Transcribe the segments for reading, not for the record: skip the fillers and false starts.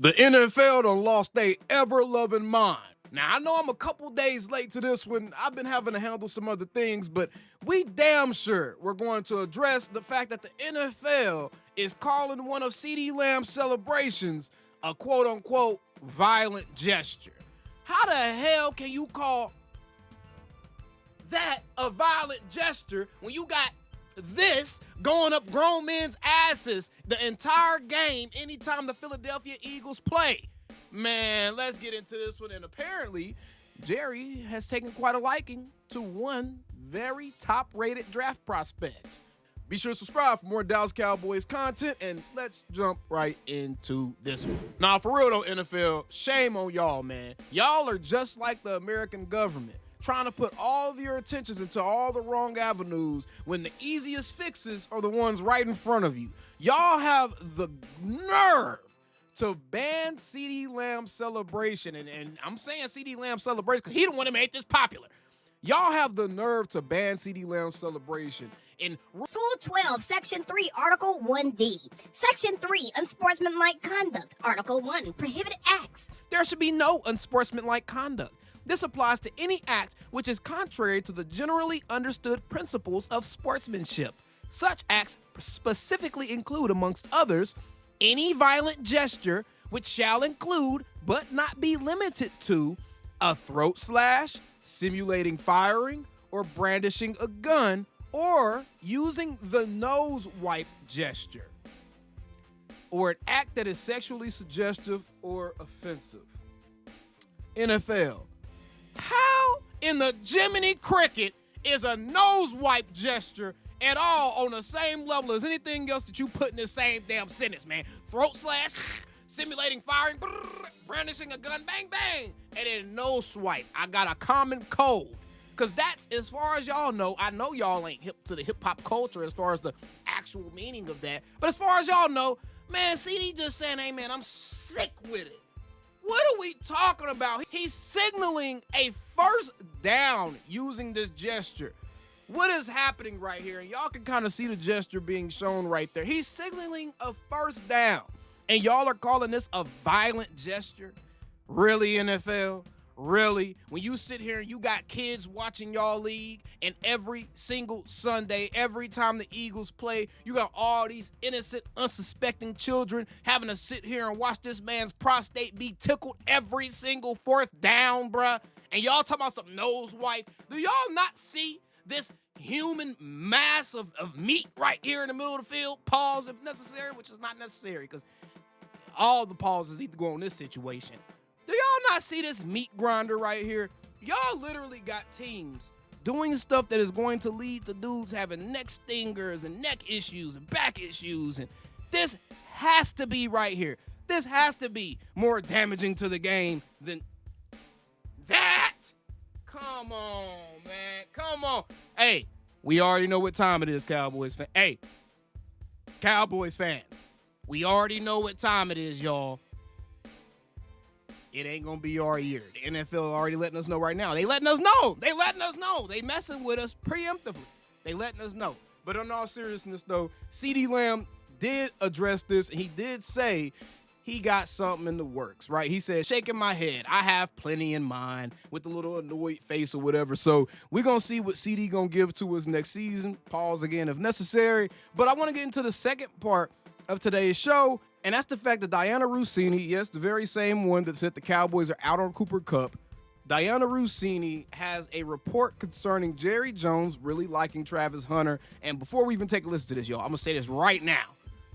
The NFL done lost their ever-loving mind. Now, I know I'm a couple days late to this one. I've been having to handle some other things, but we damn sure we're going to address the fact that the NFL is calling one of CeeDee Lamb's celebrations a quote-unquote violent gesture. How the hell can you call that a violent gesture when you got this going up grown men's asses the entire game anytime the Philadelphia Eagles play? Man, let's get into this one. And apparently, Jerry has taken quite a liking to one very top-rated draft prospect. Be sure to subscribe for more Dallas Cowboys content, and let's jump right into this one. Now, for real though, NFL, shame on y'all, man. Y'all are just like the American government, trying to put all of your attentions into all the wrong avenues when the easiest fixes are the ones right in front of you. Y'all have the nerve to ban CeeDee Lamb celebration, and I'm saying CeeDee Lamb celebration because he the one that made this popular. Y'all have the nerve to ban CeeDee Lamb celebration in Rule 12, Section 3, Article 1D. Section 3, Unsportsmanlike Conduct. Article 1, Prohibited Acts. There should be no unsportsmanlike conduct. This applies to any act which is contrary to the generally understood principles of sportsmanship. Such acts specifically include, amongst others, any violent gesture which shall include, but not be limited to, a throat slash, simulating firing, or brandishing a gun, or using the nose wipe gesture, or an act that is sexually suggestive or offensive. NFL, how in the Jiminy Cricket is a nose wipe gesture at all on the same level as anything else that you put in the same damn sentence, man? Throat slash, simulating firing, brandishing a gun, bang, bang, and then nose swipe. I got a common code. Because that's, as far as y'all know, I know y'all ain't hip to the hip-hop culture as far as the actual meaning of that. But as far as y'all know, man, CeeDee just saying, hey, man, I'm sick with it. What are we talking about? He's signaling a first down using this gesture. What is happening right here? And y'all can kind of see the gesture being shown right there. He's signaling a first down. And y'all are calling this a violent gesture? Really, NFL? Really? When you sit here and you got kids watching y'all league, and every single Sunday, every time the Eagles play, you got all these innocent, unsuspecting children having to sit here and watch this man's prostate be tickled every single fourth down, bruh. And y'all talking about some nose wipe. Do y'all not see this human mass of meat right here in the middle of the field? Pause if necessary, which is not necessary because all the pauses need to go on this situation. Do y'all not see this meat grinder right here? Y'all literally got teams doing stuff that is going to lead to dudes having neck stingers and neck issues and back issues. And this has to be right here. This has to be more damaging to the game than that. Come on, man. Come on. Hey, we already know what time it is, Cowboys fans. Hey, Cowboys fans, we already know what time it is, y'all. It ain't going to be our year. The NFL already letting us know right now. They letting us know. They letting us know. They messing with us preemptively. They letting us know. But in all seriousness, though, CeeDee Lamb did address this, and he did say he got something in the works, right? He said, shaking my head, I have plenty in mind, with a little annoyed face or whatever. So we're going to see what CeeDee going to give to us next season. Pause again if necessary. But I want to get into the second part of today's show, and that's the fact that Diana Russini, yes, the very same one that said the Cowboys are out on Cooper Kupp, Diana Russini has a report concerning Jerry Jones really liking Travis Hunter. And before we even take a listen to this, y'all, I'm going to say this right now.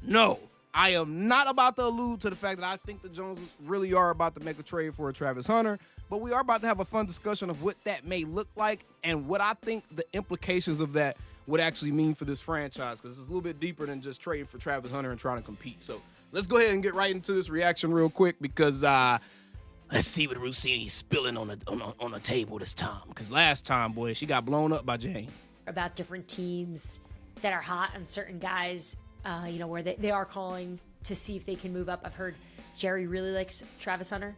No, I am not about to allude to the fact that I think the Joneses really are about to make a trade for a Travis Hunter, but we are about to have a fun discussion of what that may look like and what I think the implications of that would actually mean for this franchise, because it's a little bit deeper than just trading for Travis Hunter and trying to compete. So let's go ahead and get right into this reaction real quick, because let's see what Russini's spilling on the table this time. Because last time, boy, she got blown up by Jane. About different teams that are hot on certain guys, where they are calling to see if they can move up. I've heard Jerry really likes Travis Hunter.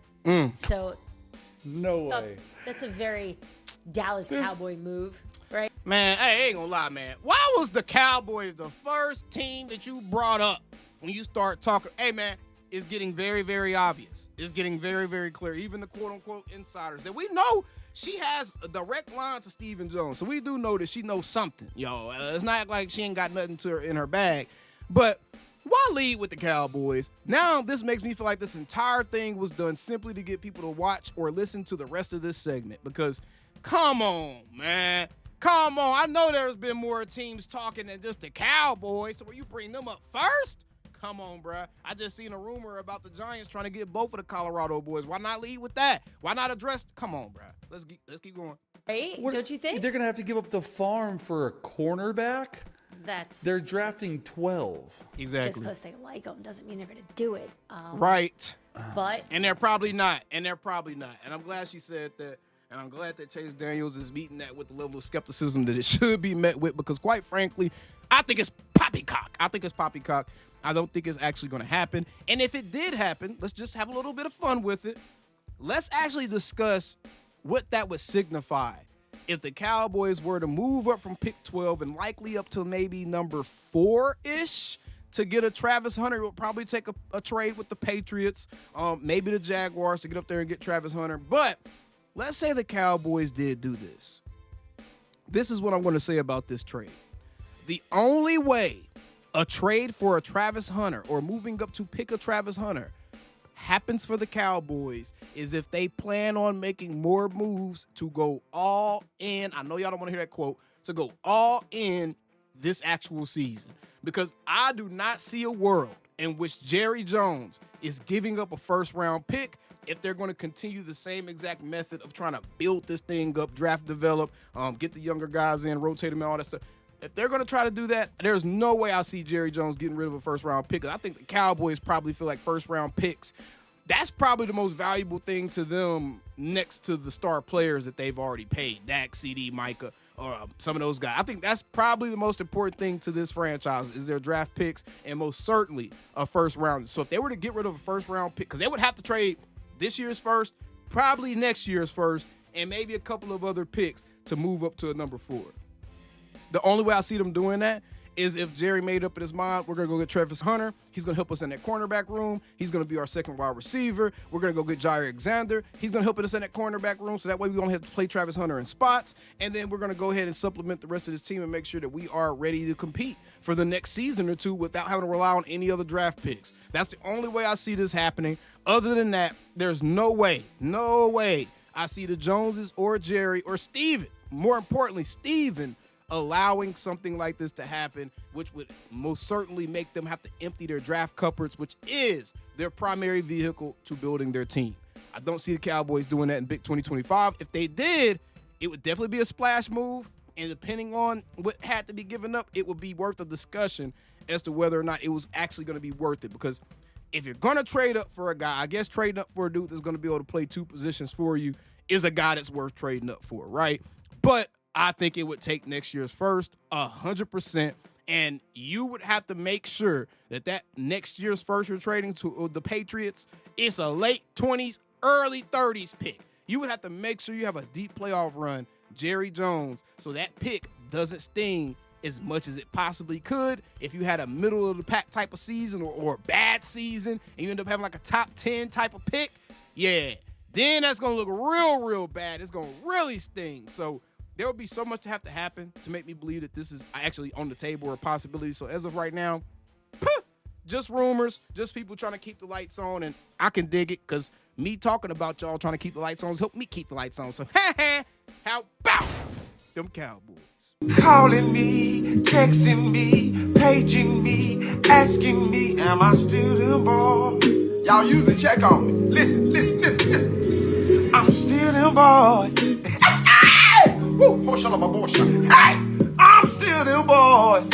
So no way. That's a very Dallas Cowboy move, right? Man, hey, I ain't gonna lie, man. Why was the Cowboys the first team that you brought up when you start talking? Hey, man, is getting very, very obvious. It's getting very, very clear. Even the quote-unquote insiders that we know she has a direct line to Stephen Jones. So we do know that she knows something, yo. It's not like she ain't got nothing to her in her bag. But why lead with the Cowboys? Now this makes me feel like this entire thing was done simply to get people to watch or listen to the rest of this segment. Because, come on, man. Come on. I know there's been more teams talking than just the Cowboys. So will you bring them up first? Come on, bruh. I just seen a rumor about the Giants trying to get both of the Colorado boys. Why not lead with that? Why not address? Come on, bruh. Let's keep going. Right? Don't you think? They're going to have to give up the farm for a cornerback? They're drafting 12. Exactly. Just because they like them doesn't mean they're going to do it. Right. But. And they're probably not. And I'm glad she said that. And I'm glad that Chase Daniels is meeting that with the level of skepticism that it should be met with. Because quite frankly, I think it's poppycock. I don't think it's actually going to happen. And if it did happen, let's just have a little bit of fun with it. Let's actually discuss what that would signify if the Cowboys were to move up from pick 12 and likely up to maybe number 4-ish to get a Travis Hunter. It would probably take a trade with the Patriots, maybe the Jaguars to get up there and get Travis Hunter. But let's say the Cowboys did do this. This is what I'm going to say about this trade. The only way a trade for a Travis Hunter or moving up to pick a Travis Hunter happens for the Cowboys is if they plan on making more moves to go all in. I know y'all don't want to hear that quote. To go all in this actual season. Because I do not see a world in which Jerry Jones is giving up a first-round pick if they're going to continue the same exact method of trying to build this thing up, draft, develop, get the younger guys in, rotate them, and all that stuff. If they're going to try to do that, there's no way I see Jerry Jones getting rid of a first-round pick. I think the Cowboys probably feel like first-round picks, that's probably the most valuable thing to them next to the star players that they've already paid, Dak, CeeDee, Micah, or some of those guys. I think that's probably the most important thing to this franchise is their draft picks and most certainly a first-round. So if they were to get rid of a first-round pick, because they would have to trade this year's first, probably next year's first, and maybe a couple of other picks to move up to a number 4. The only way I see them doing that is if Jerry made up in his mind, we're going to go get Travis Hunter. He's going to help us in that cornerback room. He's going to be our second wide receiver. We're going to go get Jair Alexander. He's going to help us in that cornerback room so that way we don't have to play Travis Hunter in spots. And then we're going to go ahead and supplement the rest of this team and make sure that we are ready to compete for the next season or two without having to rely on any other draft picks. That's the only way I see this happening. Other than that, there's no way I see the Joneses or Jerry or Steven, more importantly, Steven, allowing something like this to happen, which would most certainly make them have to empty their draft cupboards, which is their primary vehicle to building their team. I don't see the Cowboys doing that in big 2025. If they did, it would definitely be a splash move, and depending on what had to be given up, it would be worth a discussion as to whether or not it was actually going to be worth it. Because if you're going to trade up for a guy, I guess trading up for a dude that's going to be able to play 2 positions for you is a guy that's worth trading up for, right? But I think it would take next year's first 100%, and you would have to make sure that next year's first you're trading to the Patriots, it's a late 20s, early 30s pick. You would have to make sure you have a deep playoff run, Jerry Jones, so that pick doesn't sting as much as it possibly could. If you had a middle-of-the-pack type of season or a bad season, and you end up having like a top 10 type of pick, yeah, then that's going to look real, real bad. It's going to really sting. So there will be so much to have to happen to make me believe that this is actually on the table or a possibility. So as of right now, just rumors, just people trying to keep the lights on, and I can dig it because me talking about y'all trying to keep the lights on helped me keep the lights on. So how about them Cowboys? Calling me, texting me, paging me, asking me, am I still them boys? Y'all usually check on me. Listen. I'm still them boys. Hey! Woo! Oh, shut up, my boy. Hey! I'm still them boys.